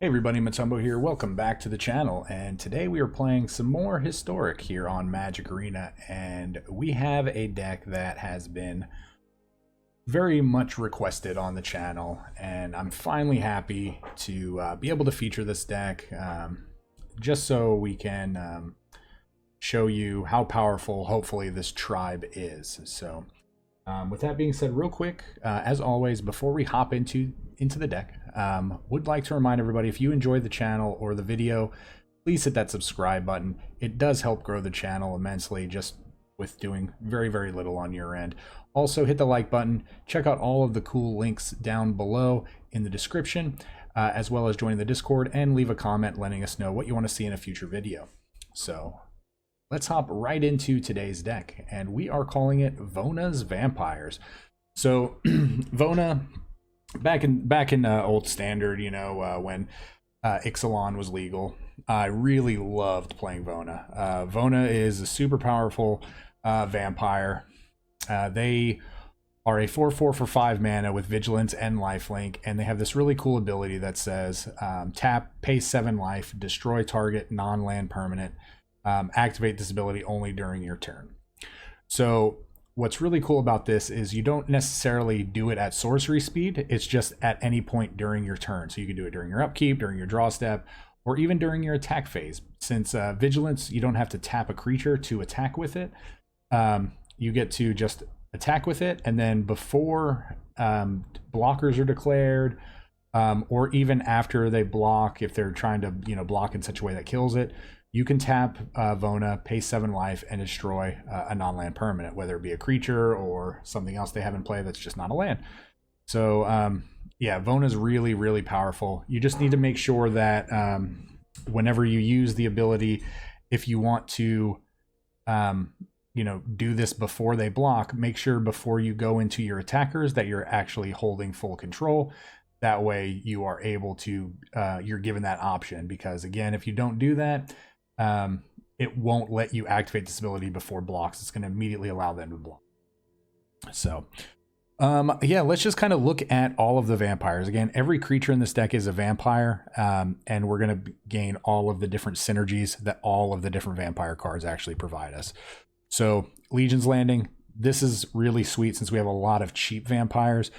Hey everybody, Matumbo here. Welcome back to the channel, and today we are playing some more Historic here on Magic Arena, and we have a deck that has been very much requested on the channel, and I'm finally happy to be able to feature this deck just so we can show you how powerful hopefully this tribe is. So with that being said, real quick, as always, before we hop into the deck, would like to remind everybody, if you enjoyed the channel or the video, please hit that subscribe button. It does help grow the channel immensely, just with doing very, very little on your end. Also, hit the like button. Check out all of the cool links down below in the description, as well as join the Discord and leave a comment letting us know what you want to see in a future video. So let's hop right into today's deck, and we are calling it Vona's Vampires. So Vona, back in old standard, you know, when Ixalan was legal, I really loved playing Vona. Vona is a super powerful vampire. They are a 4/4 for 5 mana with vigilance and lifelink, and they have this really cool ability that says tap, pay 7 life, destroy target non-land permanent, activate this ability only during your turn. So what's really cool about this is you don't necessarily do it at sorcery speed. It's just at any point during your turn. So you can do it during your upkeep, during your draw step, or even during your attack phase. Since vigilance, you don't have to tap a creature to attack with it. You get to just attack with it, and then before blockers are declared, or even after they block, if they're trying to block in such a way that kills it, you can tap Vona, pay 7 life, and destroy a non-land permanent, whether it be a creature or something else they have in play that's just not a land. So yeah, Vona's really, really powerful. You just need to make sure that whenever you use the ability, if you want to do this before they block, make sure before you go into your attackers that you're actually holding full control. That way you are able to, you're given that option, because again, if you don't do that, it won't let you activate this ability before blocks. It's going to immediately allow them to block. So yeah, let's just kind of look at all of the vampires. Again, every creature in this deck is a vampire, and we're going to gain all of the different synergies that all of the different vampire cards actually provide us. So Legion's Landing, this is really sweet since we have a lot of cheap vampires.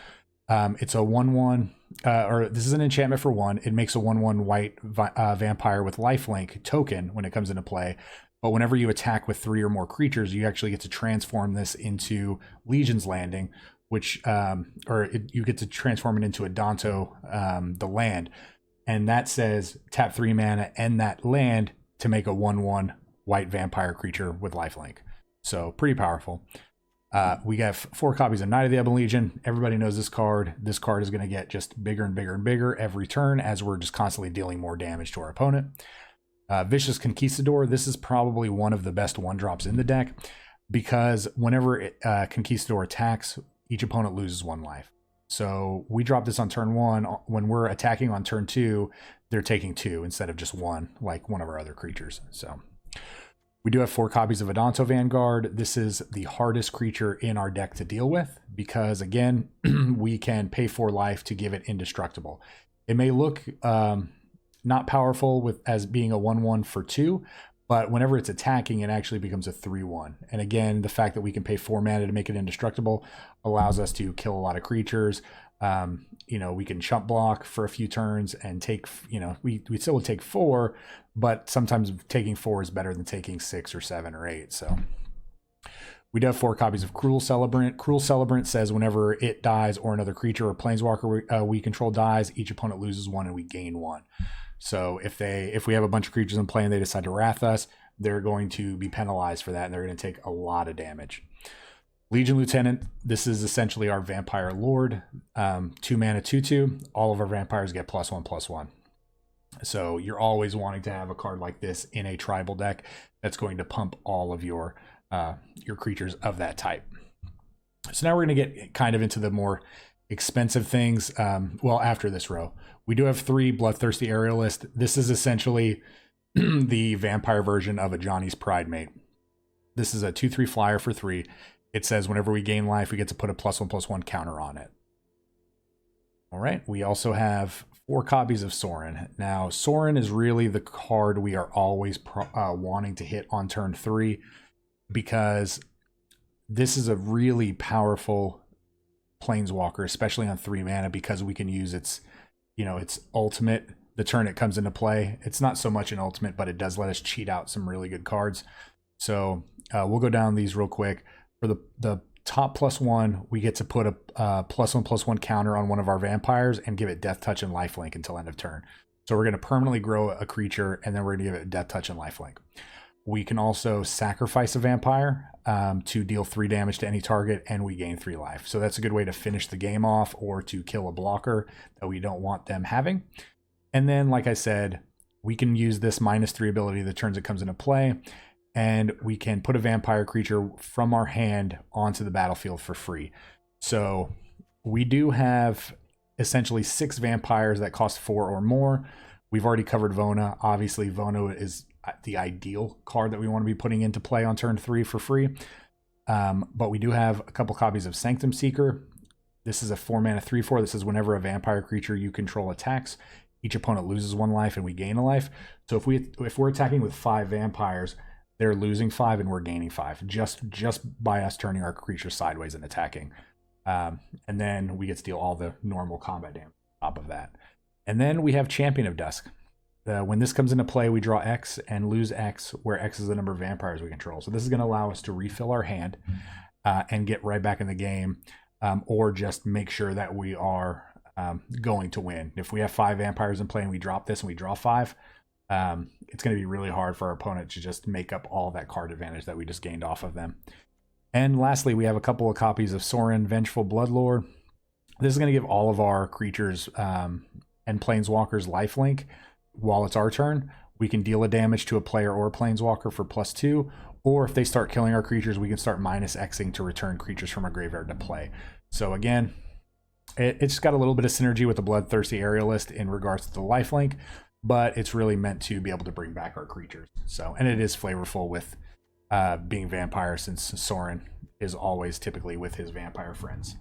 It's a 1/1, or this is an enchantment for 1. It makes a 1/1 white vampire with lifelink token when it comes into play. But whenever you attack with 3 or more creatures, you actually get to transform this into Legion's Landing, which you get to transform it into Adanto, the land, and that says tap 3 mana and that land to make a 1/1 white vampire creature with lifelink. So pretty powerful. We got 4 copies of Knight of the Ebon Legion. Everybody knows this card. This card is going to get just bigger and bigger and bigger every turn as we're just constantly dealing more damage to our opponent. Vicious Conquistador. This is probably one of the best 1-drops in the deck, because whenever Conquistador attacks, each opponent loses 1 life. So we drop this on turn 1. When we're attacking on turn 2, they're taking 2 instead of just 1, like one of our other creatures. So we do have 4 copies of Adanto Vanguard. This is the hardest creature in our deck to deal with because, again, we can pay 4 life to give it indestructible. It may look not powerful as being a 1/1 for 2, but whenever it's attacking, it actually becomes a 3/1. And again, the fact that we can pay 4 mana to make it indestructible allows us to kill a lot of creatures. We can chump block for a few turns and take, we still would take 4, but sometimes taking 4 is better than taking 6 or 7 or 8. So we do have 4 copies of Cruel Celebrant. Cruel Celebrant says whenever it dies or another creature or planeswalker we control dies, each opponent loses 1 and we gain 1. So if we have a bunch of creatures in play and they decide to wrath us, they're going to be penalized for that, and they're going to take a lot of damage. Legion Lieutenant, this is essentially our Vampire Lord. 2 mana 2/2. All of our vampires get +1/+1. So you're always wanting to have a card like this in a tribal deck that's going to pump all of your creatures of that type. So now we're going to get kind of into the more expensive things. Well, after this row, we do have 3 Bloodthirsty Aerialist. This is essentially the vampire version of a Johnny's Pridemate. This is a 2/3 flyer for 3. It says whenever we gain life, we get to put a +1/+1 counter on it. All right. We also have 4 copies of Sorin. Now, Sorin is really the card we are always wanting to hit on turn 3 because this is a really powerful planeswalker, especially on 3 mana, because we can use its, its ultimate the turn it comes into play. It's not so much an ultimate, but it does let us cheat out some really good cards. So we'll go down these real quick. For the top +1, we get to put a +1/+1 counter on one of our vampires and give it Death Touch and Lifelink until end of turn. So we're going to permanently grow a creature, and then we're going to give it Death Touch and Lifelink. We can also sacrifice a vampire to deal 3 damage to any target, and we gain 3 life. So that's a good way to finish the game off or to kill a blocker that we don't want them having. And then, like I said, we can use this -3 ability the turns it comes into play, and we can put a vampire creature from our hand onto the battlefield for free. So we do have essentially 6 vampires that cost 4 or more. We've already covered Vona. Obviously, Vona is the ideal card that we want to be putting into play on turn 3 for free. But we do have a couple copies of Sanctum Seeker. This is a 4 mana 3/4. This is whenever a vampire creature you control attacks, each opponent loses 1 life and we gain a life. So if we're attacking with 5 vampires, they're losing 5 and we're gaining 5 just by us turning our creature sideways and attacking. And then we get to deal all the normal combat damage on top of that. And then we have Champion of Dusk. When this comes into play, we draw X and lose X, where X is the number of vampires we control. So this is going to allow us to refill our hand and get right back in the game, or just make sure that we are going to win. If we have 5 vampires in play and we drop this and we draw 5, it's going to be really hard for our opponent to just make up all that card advantage that we just gained off of them. And lastly, we have a couple of copies of Sorin, Vengeful Bloodlord. This is going to give all of our creatures and planeswalkers lifelink. While it's our turn, we can deal a damage to a player or a planeswalker for +2, or if they start killing our creatures, we can start -Xing to return creatures from our graveyard to play. So again, it's got a little bit of synergy with the Bloodthirsty Aerialist in regards to the lifelink, but it's really meant to be able to bring back our creatures. So, and it is flavorful with being vampire, since Sorin is always typically with his vampire friends.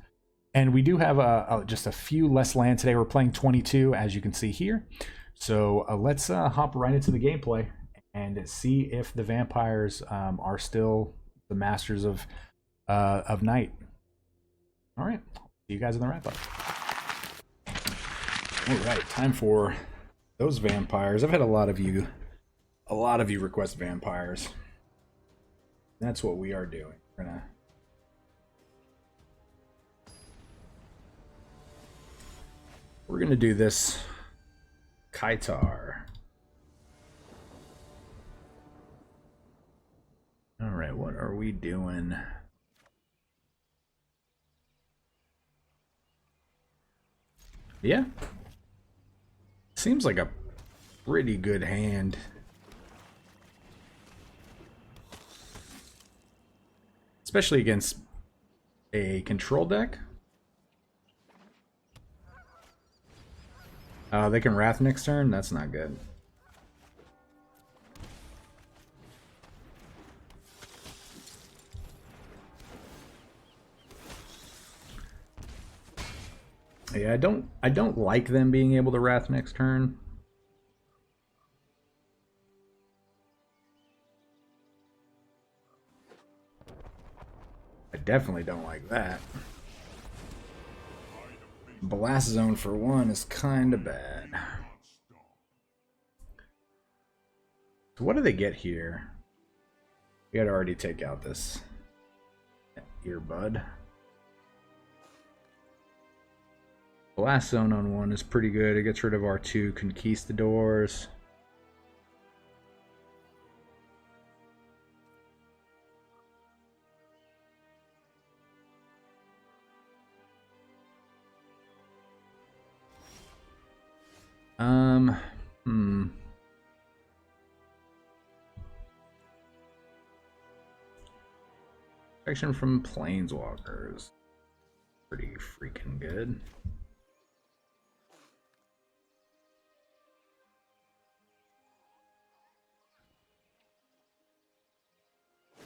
And we do have just a few less land today. We're playing 22, as you can see here. So let's hop right into the gameplay and see if the vampires are still the masters of night. All right, see you guys in the wrap up. All right, time for those vampires. I've had a lot of you request vampires. That's what we are doing. We're gonna do this Kaitar. All right, what are we doing? Yeah. Seems like a pretty good hand. Especially against a control deck. They can Wrath next turn? That's not good. Yeah, I don't like them being able to Wrath next turn. I definitely don't like that. Blast Zone for 1 is kind of bad. So what do they get here? We gotta already take out this earbud. Blast Zone on 1 is pretty good. It gets rid of our 2 Conquistadors. Protection from planeswalkers. Pretty freaking good.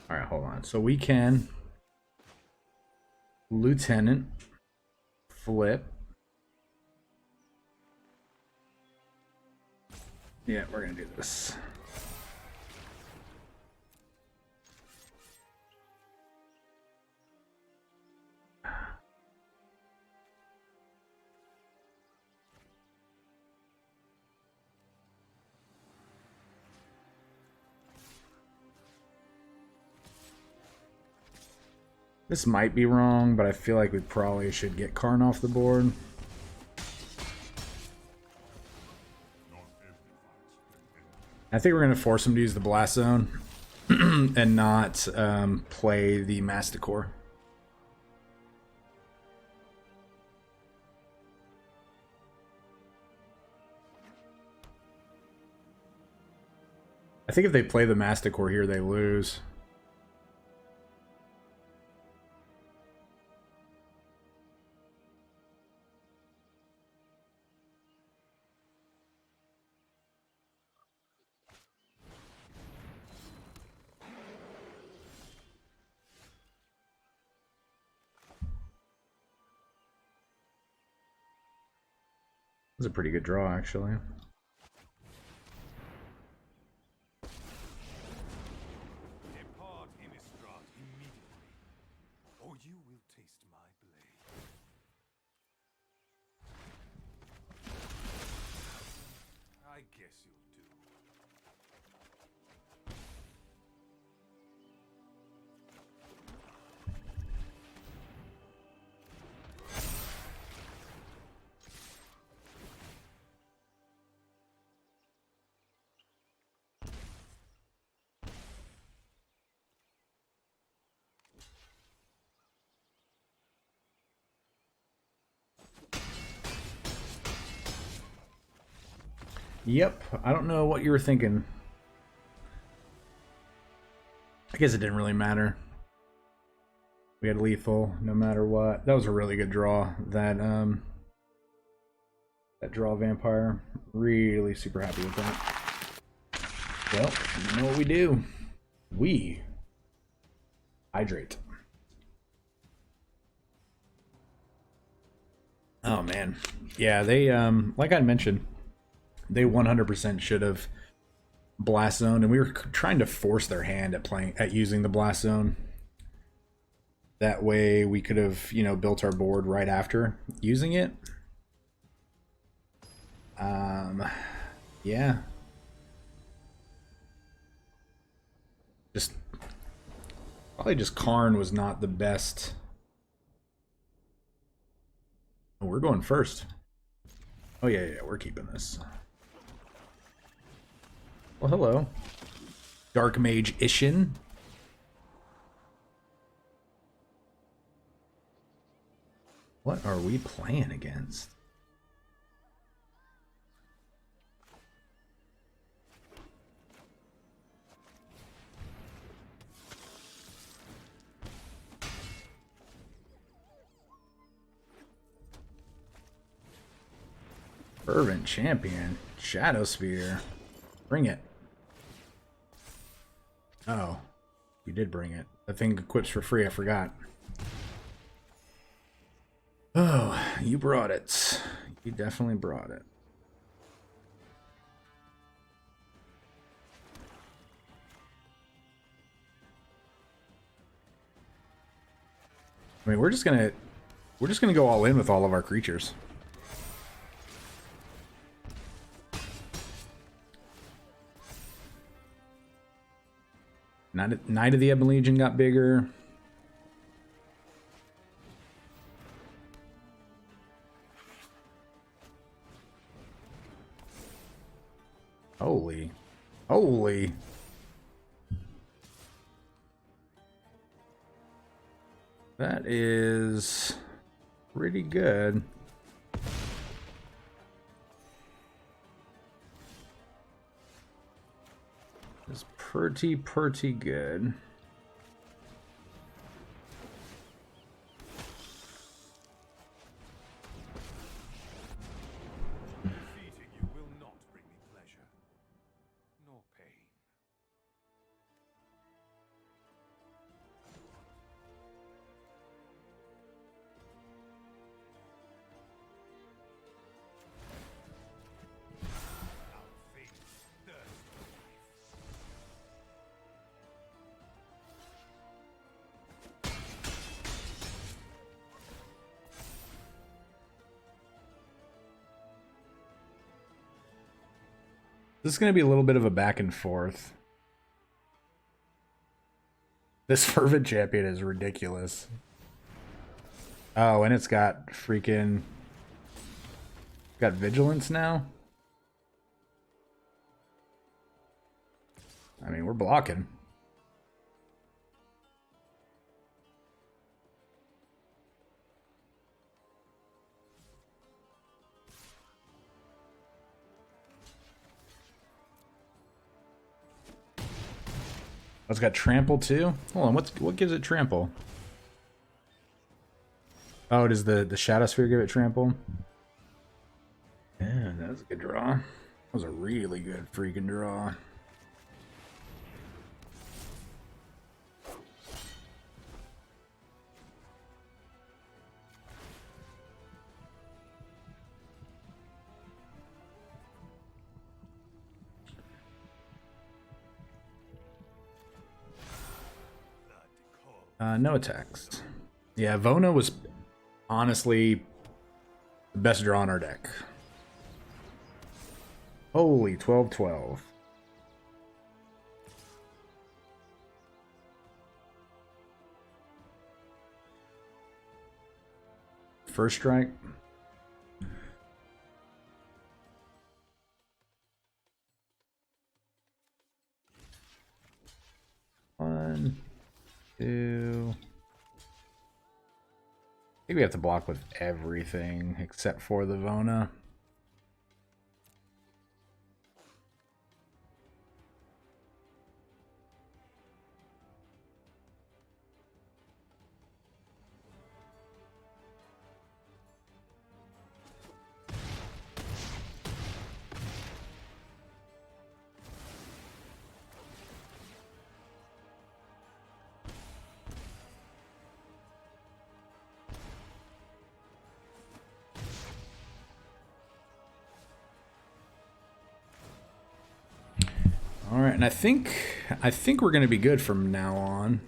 Alright, hold on. So we can Lieutenant, flip, Yeah, we're gonna do this. This might be wrong, but I feel like we probably should get Karn off the board. I think we're going to force him to use the Blast Zone and not play the Masticore. I think if they play the Masticore here, they lose. It was a pretty good draw, actually. Depart, Innistrad, immediately, or you will taste my blade. I guess you'll do. Yep, I don't know what you were thinking. I guess it didn't really matter. We had lethal no matter what. That was a really good draw. That draw vampire. Really super happy with that. Well, you know what we do? We hydrate. Oh man. Yeah, they like I mentioned, they 100% should have Blast Zone, and we were trying to force their hand at using the Blast Zone. That way we could have, you know, built our board right after using it. Yeah. Probably just Karn was not the best. Oh, we're going first. Oh yeah, we're keeping this. Well, hello. Dark Mage Ishin. What are we playing against? Fervent Champion. Shadow Spear. Bring it. Oh, you did bring it. The thing equips for free, I forgot. Oh, you brought it. You definitely brought it. I mean, we're just gonna go all in with all of our creatures. Knight of the Ebon Legion got bigger. Holy. Holy. That is pretty good. It's pretty good. Defeating you will not bring me pleasure, nor pain. Our fate This is going to be a little bit of a back and forth. This Fervent Champion is ridiculous. Oh, and it's got freaking... Got Vigilance now? I mean, we're blocking. Oh, it's got trample too? Hold on, what gives it trample? Oh, does the Shadow Sphere give it trample? Yeah, that was a good draw. That was a really good freaking draw. No attacks. Yeah, Vona was honestly the best draw on our deck. Holy 12-12. First strike. One, two. I think we have to block with everything except for the Vona. All right, and I think we're going to be good from now on.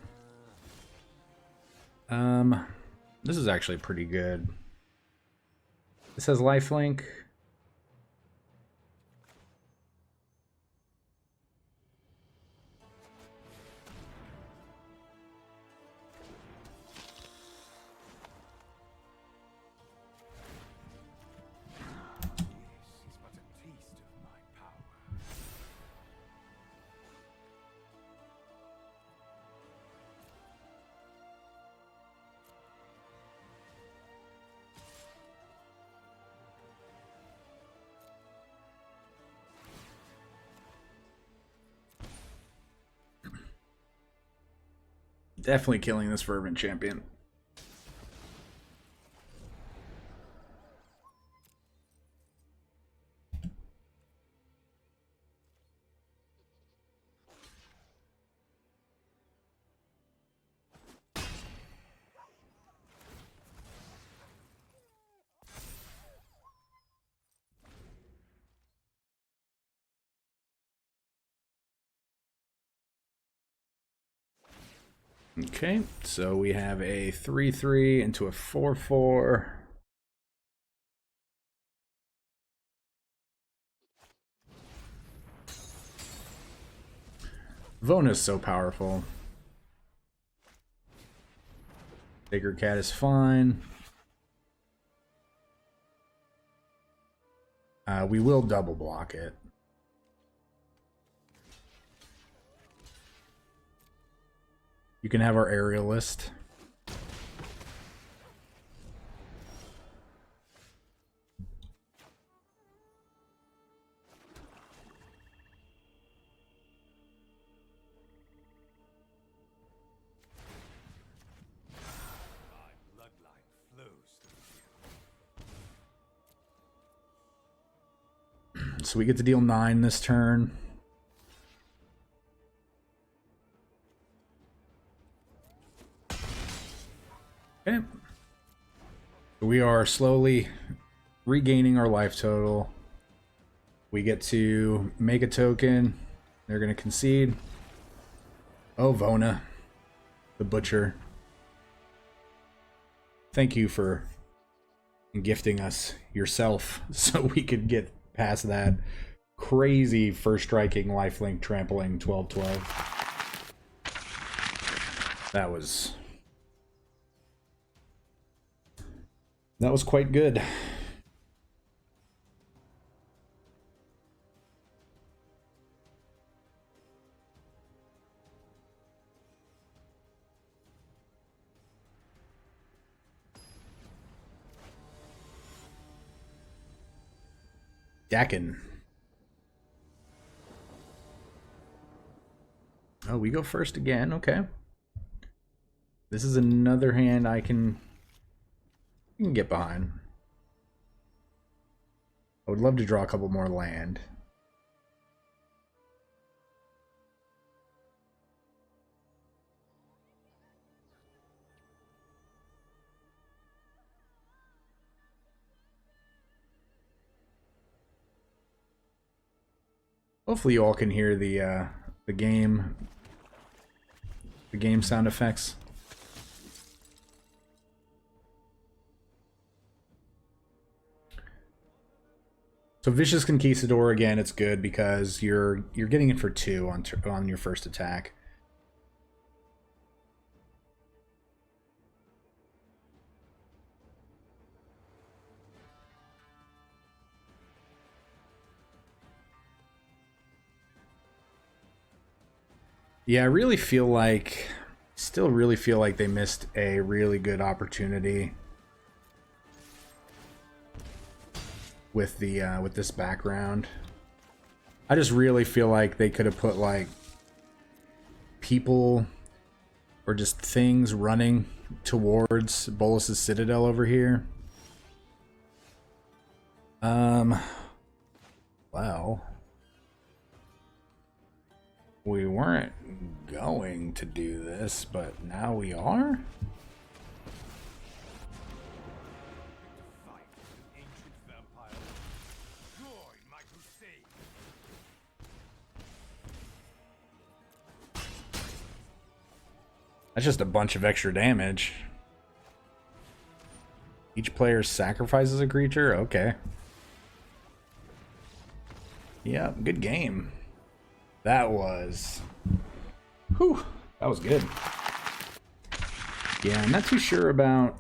This is actually pretty good. This has lifelink. Definitely killing this Fervent Champion. Okay, so we have a 3/3 into a 4/4. Vona's so powerful. Sacred Cat is fine. We will double block it. You can have our aerialist. So we get to deal 9 this turn. Okay. We are slowly regaining our life total. We get to make a token. They're going to concede. Oh, Vona, the Butcher. Thank you for gifting us yourself so we could get past that crazy first striking, lifelink, trampling, 12/12. That was quite good. Dakin. Oh, we go first again. Okay. This is another hand I can get behind. I would love to draw a couple more land. Hopefully you all can hear the game sound effects. So Vicious Conquistador, again, it's good because you're getting it for 2 on your first attack. Yeah, I really feel like, still really feel like they missed a really good opportunity with the with this background. I just really feel like they could have put like people or just things running towards Bolas's Citadel over here. Well, we weren't going to do this, but now we are. That's just a bunch of extra damage. Each player sacrifices a creature? Okay. Yeah, good game. That was... Whew, that was good. Yeah, I'm not too sure about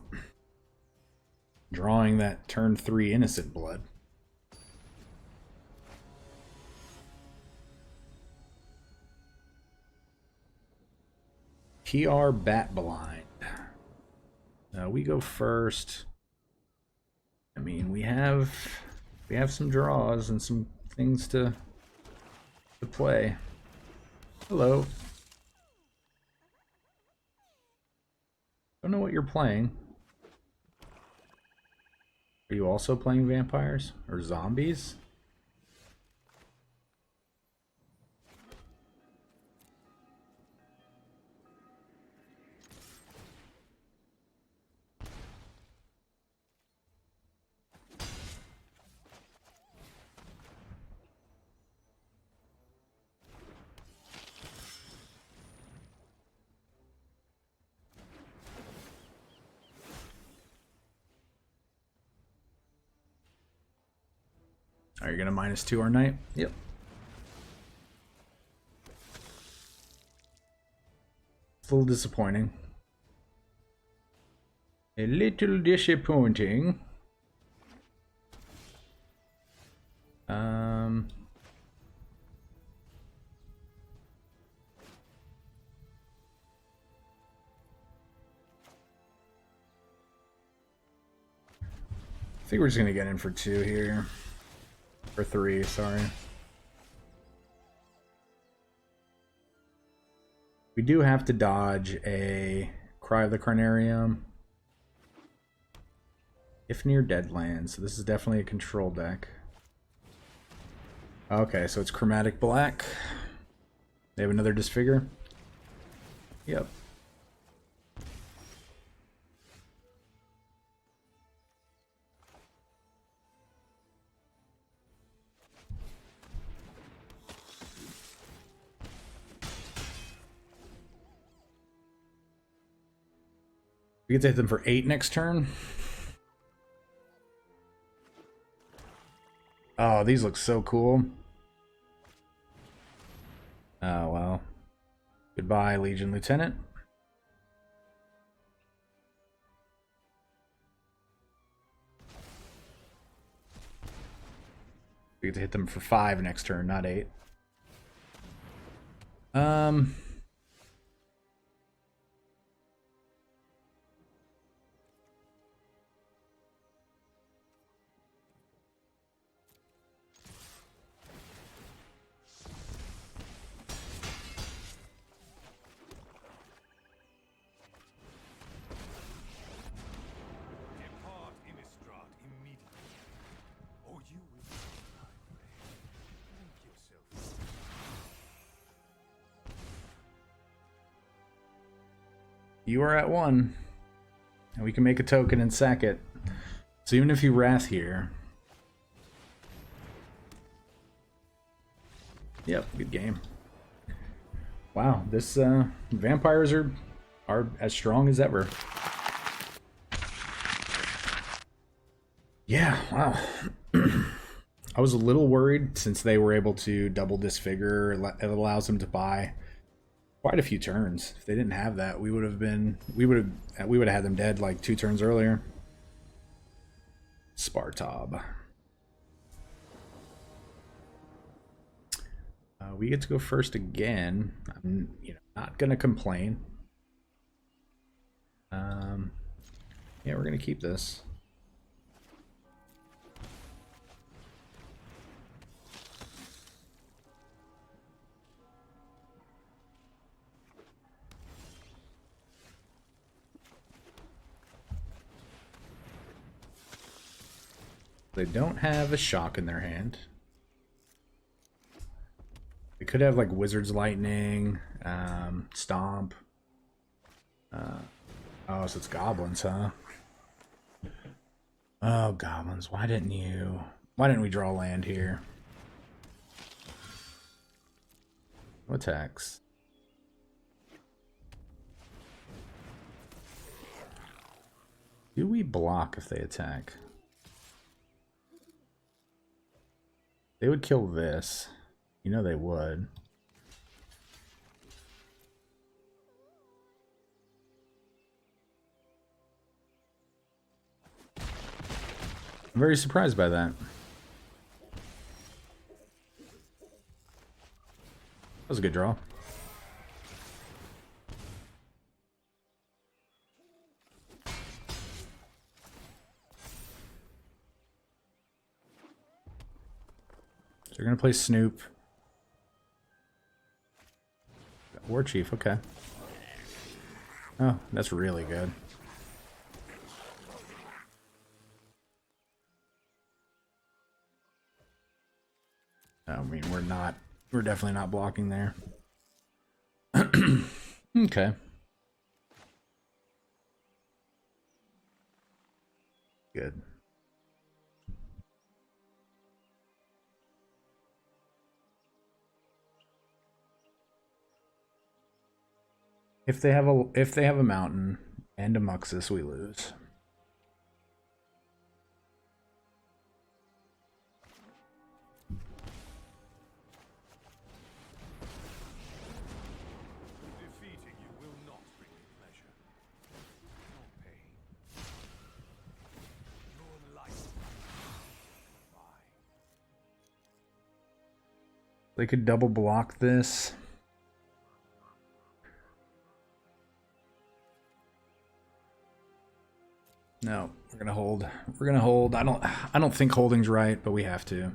drawing that turn 3 Innocent Blood. PR Bat Blind. We go first. I mean, we have some draws and some things to play. Hello. Don't know what you're playing. Are you also playing vampires or zombies? Are you gonna -2 our knight? Yep. It's a little disappointing. A little disappointing. I think we're just gonna get in for 2 here. For 3, sorry. We do have to dodge a Cry of the Carnarium if near Deadlands, so this is definitely a control deck. Okay, so it's Chromatic Black. They have another Disfigure? Yep. We get to hit them for 8 next turn. Oh, these look so cool. Oh, well. Goodbye, Legion Lieutenant. We get to hit them for 5 next turn, not 8. Depart Innistrad immediately, or you will die. Think yourself. You are at 1. And we can make a token and sack it. So even if you Wrath here... Yep, good game. Wow, this vampires are as strong as ever. Yeah, wow. I was a little worried since they were able to double disfigure. It allows them to buy quite a few turns. If they didn't have that, we would have had them dead like 2 turns earlier. Spartob. We get to go first again. I'm not gonna complain. Yeah, we're gonna keep this. They don't have a shock in their hand. They could have like Wizard's Lightning, Stomp. Oh, so it's Goblins, huh? Oh, Goblins, why didn't we draw land here? No attacks. Do we block if they attack? They would kill this. You know they would. I'm very surprised by that. That was a good draw. So you're gonna play Snoop. War Chief, okay. Oh, that's really good. I mean, we're definitely not blocking there. Okay. Good. If they have a mountain and a Muxus, we lose. Defeating you will not bring me pleasure, nor pain, nor life. They could double block this. No, we're gonna hold. We're gonna hold. I don't think holding's right, but we have to.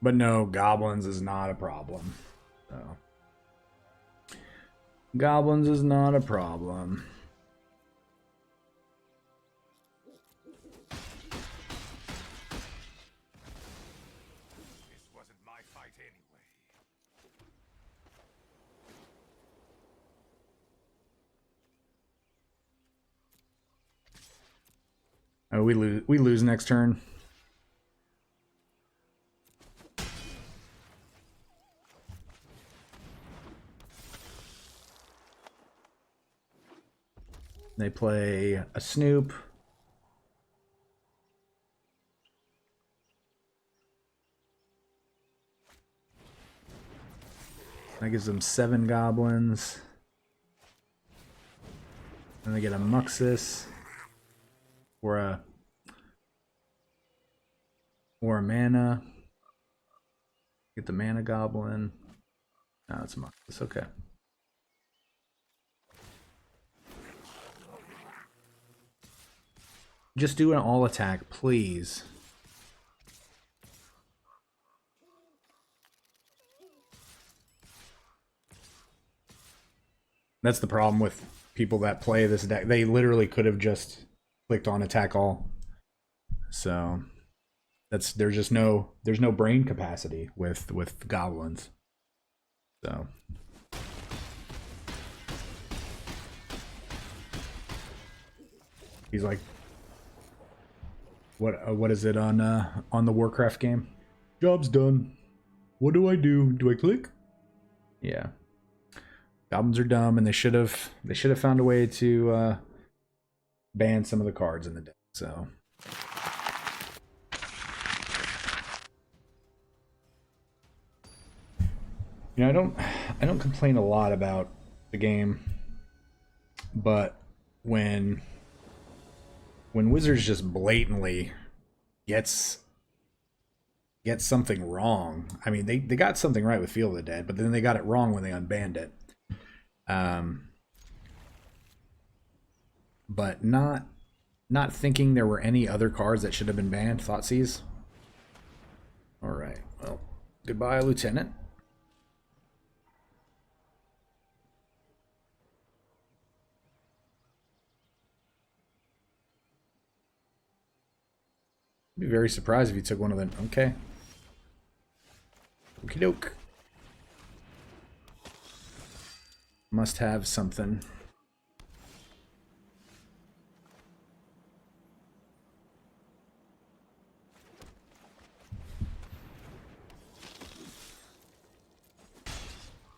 But no, goblins is not a problem. So. Goblins is not a problem. Oh, we lose next turn. They play a Snoop. That gives them 7 goblins. And they get a Muxus or a mana. Get the mana goblin. No, it's a Muxus. Okay. Just do an all attack, please. That's the problem with people that play this deck. They literally could have just clicked on attack all. So there's no brain capacity with goblins. So he's like, what is it on the Warcraft game? Job's done. What do? Do I click? Yeah. Goblins are dumb, and they should have found a way to ban some of the cards in the deck. So you know, I don't complain a lot about the game, but when Wizards just blatantly gets something wrong. I mean, they got something right with Field of the Dead, but then they got it wrong when they unbanned it. But not thinking there were any other cards that should have been banned. Thoughtseize. All right. Well, goodbye, Lieutenant. I'd be very surprised if you took one of them. Okay. Okie doke. Must have something.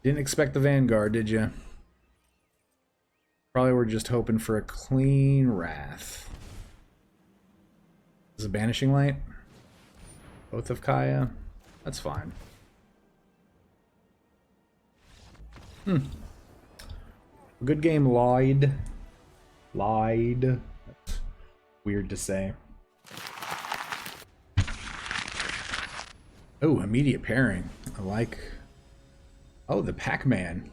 Didn't expect the Vanguard, did you? Probably were just hoping for a clean Wrath. Is a Banishing Light? Oath of Kaya? That's fine. Good game, Lloyd. That's weird to say. Oh, immediate pairing. I like... Oh, the Pac-Man.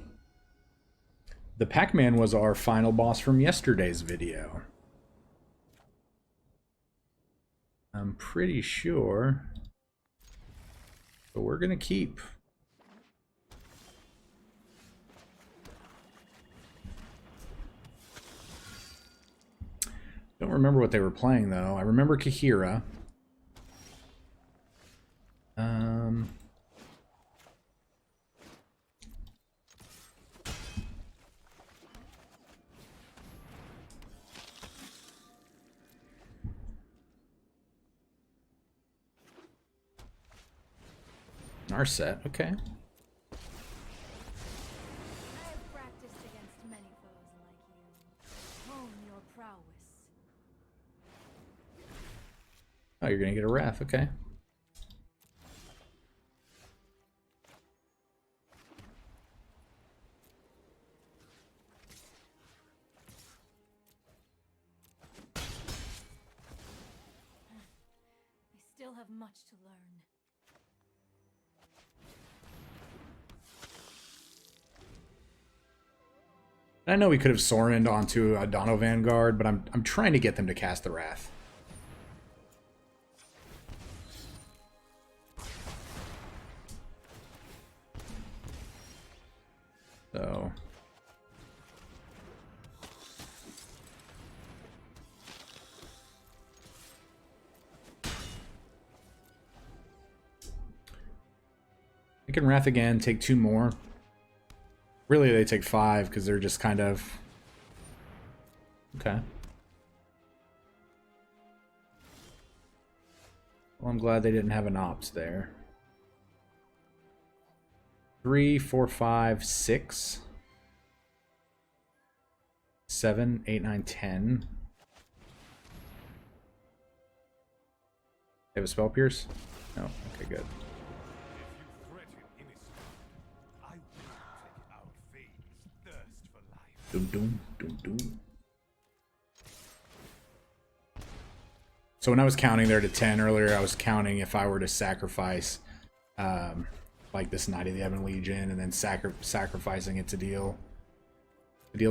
The Pac-Man was our final boss from yesterday's video. I'm pretty sure. But we're gonna keep. Don't remember what they were playing though. I remember Kahira. Our set, okay. I have practiced against many foes like you. Hone your prowess. Oh, you're gonna get a Wrath, okay. I still have much to learn. I know we could have Sorined onto Adanto Vanguard, but I'm trying to get them to cast the Wrath. So they can Wrath again, take 2 more. Really, they take 5 because they're just kind of... Okay. Well, I'm glad they didn't have an Ops there. 3, 4, 5, 6. 7, 8, 9, 10. They have a spell pierce? No. Okay, good. Doom, doom, doom, doom. So when I was counting there to 10 earlier, I was counting if I were to sacrifice like this Knight of the Ebon Legion and then sacrificing it to deal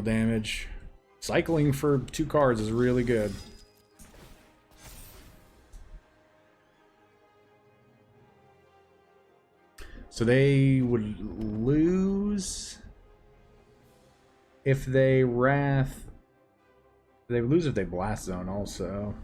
damage. Cycling for 2 cards is really good. So they would lose if they Wrath. They would lose if they Blast Zone also.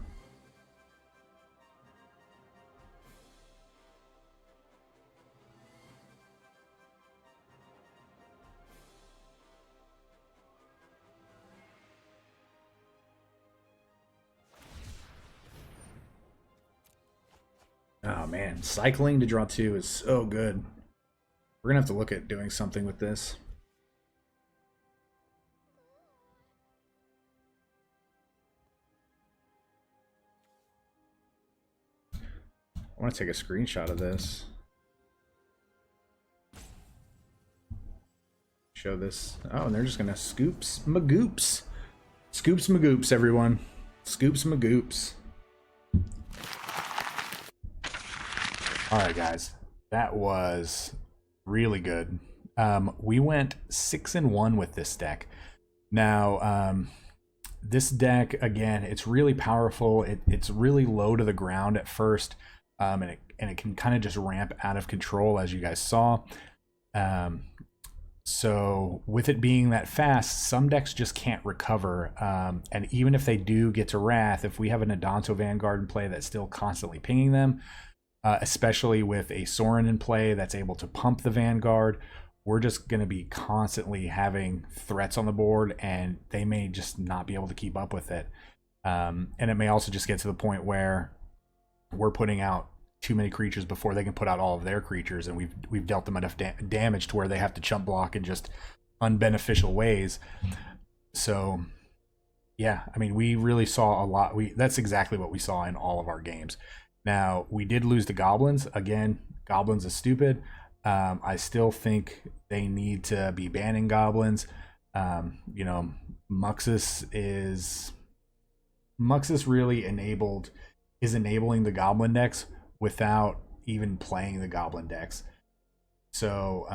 Oh man, cycling to draw 2 is so good. We're gonna have to look at doing something with this. I want to take a screenshot of this. Show this. Oh, and they're just gonna scoops magoops. Scoops magoops, everyone. Scoops magoops. Alright guys, that was really good. We went 6-1 with this deck. Now, this deck, again, it's really powerful. It's really low to the ground at first, and it can kind of just ramp out of control, as you guys saw. So with it being that fast, some decks just can't recover. And even if they do get to Wrath, if we have an Adanto Vanguard in play that's still constantly pinging them, especially with a Sorin in play that's able to pump the Vanguard, we're just going to be constantly having threats on the board, and they may just not be able to keep up with it. And it may also just get to the point where we're putting out too many creatures before they can put out all of their creatures, and we've dealt them enough damage to where they have to chump block in just unbeneficial ways. So yeah, I mean, we really saw a lot. That's exactly what we saw in all of our games. Now, we did lose the Goblins. Again, Goblins is stupid. I still think they need to be banning Goblins. You know, Muxus really is enabling the Goblin decks without even playing the Goblin decks. So,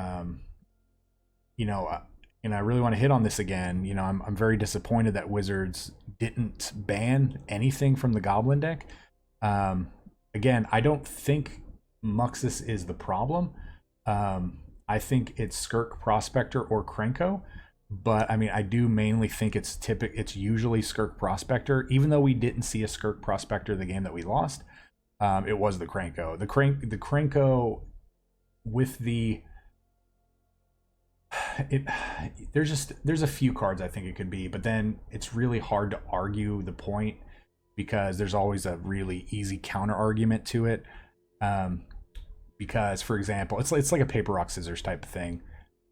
you know, and I really want to hit on this again. You know, I'm very disappointed that Wizards didn't ban anything from the Goblin deck. Again, I don't think Muxus is the problem. I think it's Skirk Prospector or Krenko, but I mean, I do mainly think it's usually Skirk Prospector. Even though we didn't see a Skirk Prospector the game that we lost, it was the Krenko. The Krenko with there's a few cards I think it could be, but then it's really hard to argue the point, because there's always a really easy counter argument to it. Because, for example, it's like a paper, rock, scissors type of thing.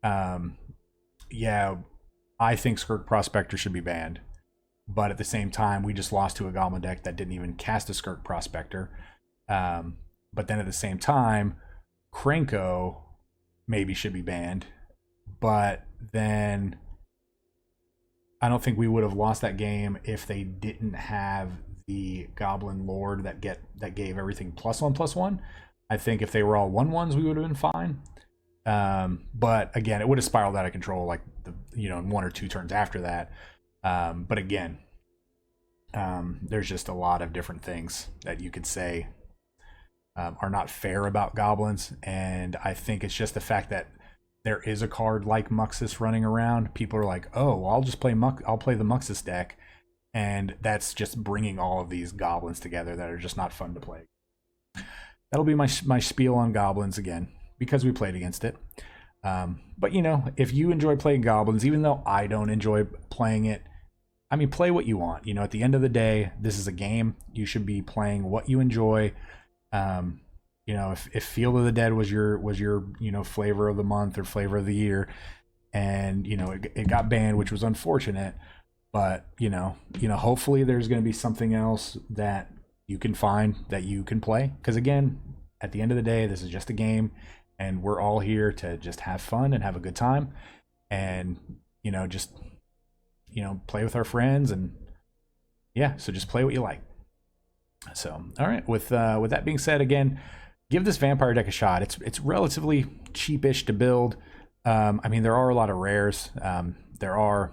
Yeah, I think Skirk Prospector should be banned. But at the same time, we just lost to a Goblin deck that didn't even cast a Skirk Prospector. But then at the same time, Krenko maybe should be banned. But then I don't think we would have lost that game if they didn't have the Goblin Lord that gave everything +1/+1. I think if they were all 1/1s, we would have been fine. But again, it would have spiraled out of control, like in 1 or 2 turns after that. But again, there's just a lot of different things that you could say are not fair about Goblins, and I think it's just the fact that there is a card like Muxus running around. People are like, oh, well, I'll play the Muxus deck. And that's just bringing all of these Goblins together that are just not fun to play. That'll be my spiel on Goblins again, because we played against it. But, if you enjoy playing Goblins, even though I don't enjoy playing it, I mean, play what you want. At the end of the day, this is a game. You should be playing what you enjoy. If Field of the Dead was your flavor of the month or flavor of the year, and, it got banned, which was unfortunate. But hopefully there's going to be something else that you can find that you can play. Because again, at the end of the day, this is just a game, and we're all here to just have fun and have a good time, and just play with our friends, and yeah, so just play what you like. So all right, with that being said, again, give this vampire deck a shot. It's relatively cheapish to build. I mean, there are a lot of rares. There are,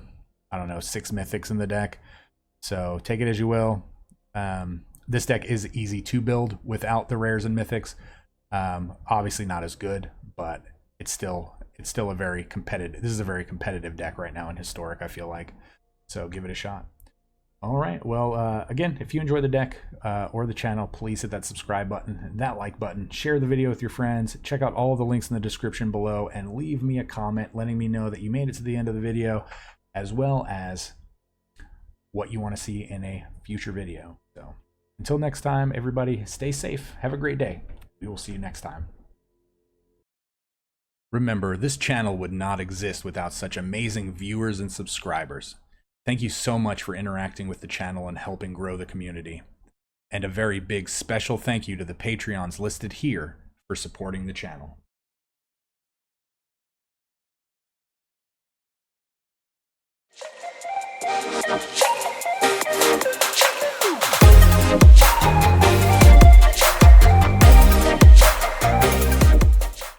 I don't know, 6 mythics in the deck, so take it as you will. This deck is easy to build without the rares and mythics. Obviously not as good, but it's still a very competitive. This is a very competitive deck right now in Historic, I feel like. So give it a shot. All right. Well, again, if you enjoy the deck or the channel, please hit that subscribe button and that like button. Share the video with your friends. Check out all the links in the description below, and leave me a comment letting me know that you made it to the end of the video, as well as what you want to see in a future video. So until next time, everybody, stay safe. Have a great day. We will see you next time. Remember, this channel would not exist without such amazing viewers and subscribers. Thank you so much for interacting with the channel and helping grow the community. And a very big special thank you to the Patreons listed here for supporting the channel.